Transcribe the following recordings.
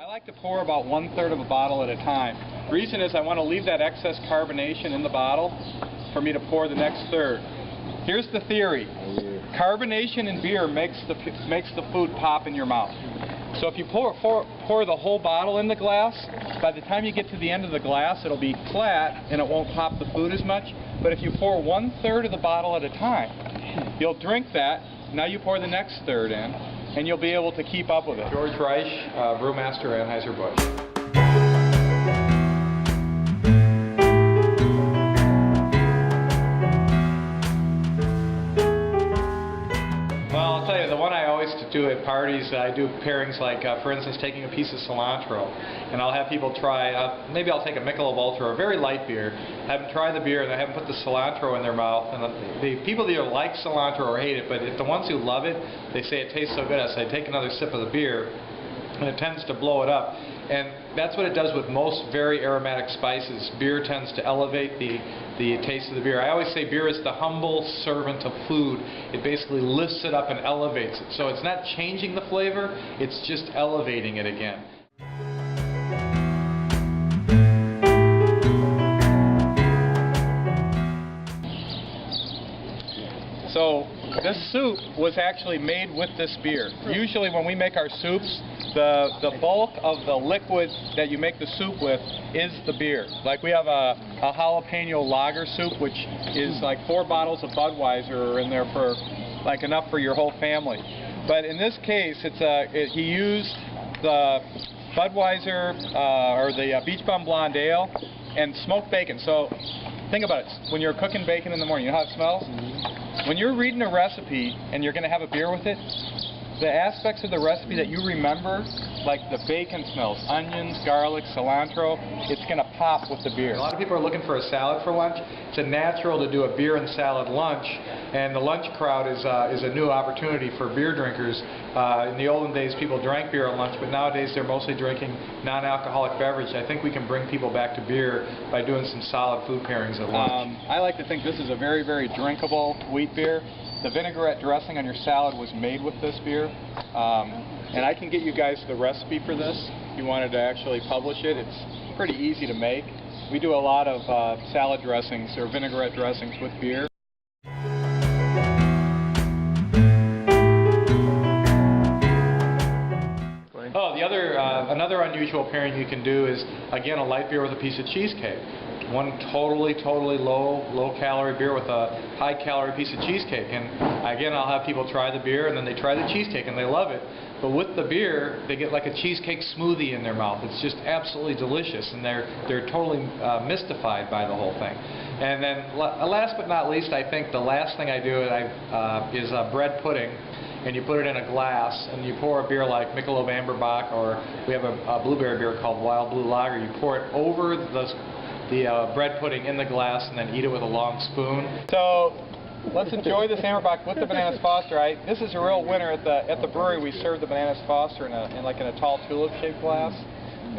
I like to pour about 1/3 of a bottle at a time. The reason is I want to leave that excess carbonation in the bottle for me to pour the next third. Here's the theory. Carbonation in beer makes the food pop in your mouth. So if you pour the whole bottle in the glass, by the time you get to the end of the glass, it'll be flat and it won't pop the food as much. But if you pour 1/3 of the bottle at a time, you'll drink that. Now you pour the next third in, and you'll be able to keep up with it. George Reisch, brewmaster, Anheuser-Busch. The one I always do at parties, I do pairings like, for instance, taking a piece of cilantro, and I'll have people try, maybe I'll take a Michelob Ultra, or a very light beer, have them try the beer, and I have them put the cilantro in their mouth, and the people that either like cilantro or hate it, but the ones who love it, they say it tastes so good, I say take another sip of the beer, and it tends to blow it up. And that's what it does with most very aromatic spices. Beer tends to elevate the taste of the beer. I always say beer is the humble servant of food. It basically lifts it up and elevates it. So it's not changing the flavor, it's just elevating it again. So this soup was actually made with this beer. Usually when we make our soups, the bulk of the liquid that you make the soup with is the beer. Like we have a jalapeno lager soup, which is like 4 bottles of Budweiser are in there for like enough for your whole family. But in this case, he used the Budweiser or the Beach Bum Blonde Ale and smoked bacon. So think about it. When you're cooking bacon in the morning, you know how it smells? When you're reading a recipe and you're going to have a beer with it, the aspects of the recipe that you remember, like the bacon smells, onions, garlic, cilantro, it's going to pop with the beer. A lot of people are looking for a salad for lunch. It's a natural to do a beer and salad lunch, and the lunch crowd is a new opportunity for beer drinkers. In the olden days, people drank beer at lunch, but nowadays they're mostly drinking non-alcoholic beverage. I think we can bring people back to beer by doing some solid food pairings at lunch. I like to think this is a very, very drinkable wheat beer. The vinaigrette dressing on your salad was made with this beer, and I can get you guys the recipe for this if you wanted to actually publish it. It's pretty easy to make. We do a lot of salad dressings or vinaigrette dressings with beer. Oh, another unusual pairing you can do is, again, a light beer with a piece of cheesecake. One totally low-calorie beer with a high-calorie piece of cheesecake. And again, I'll have people try the beer, and then they try the cheesecake, and they love it. But with the beer, they get like a cheesecake smoothie in their mouth. It's just absolutely delicious, and they're totally mystified by the whole thing. And then, last but not least, I think the last thing I do is bread pudding. And you put it in a glass, and you pour a beer like Michelob Amber Bock, or we have a blueberry beer called Wild Blue Lager. You pour it over the bread pudding in the glass, and then eat it with a long spoon. So let's enjoy this Amberbock with the Bananas Foster. This is a real winner at the brewery. We serve the Bananas Foster in a tall tulip-shaped glass,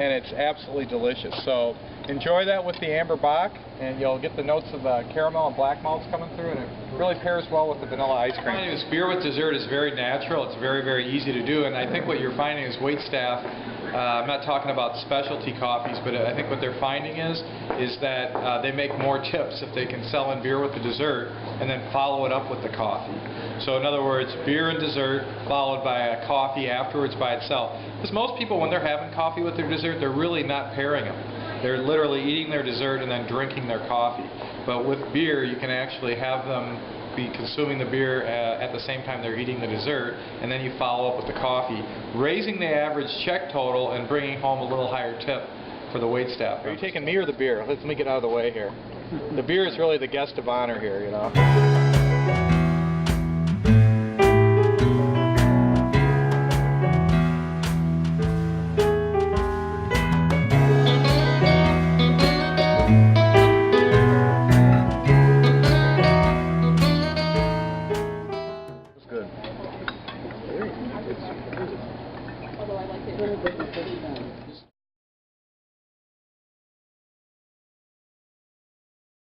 and it's absolutely delicious. So enjoy that with the Amberbock, and you'll get the notes of caramel and black malts coming through, and it really pairs well with the vanilla ice cream. This beer with dessert is very natural. It's very, very easy to do, and I think what you're finding is waitstaff. I'm not talking about specialty coffees, but I think what they're finding is that they make more tips if they can sell in beer with the dessert and then follow it up with the coffee. So in other words, beer and dessert followed by a coffee afterwards by itself. Because most people, when they're having coffee with their dessert, they're really not pairing them. They're literally eating their dessert and then drinking their coffee. But with beer, you can actually have them be consuming the beer at the same time they're eating the dessert, and then you follow up with the coffee, raising the average check total and bringing home a little higher tip for the waitstaff. Are you taking me or the beer? Let me get out of the way here. The beer is really the guest of honor here, you know.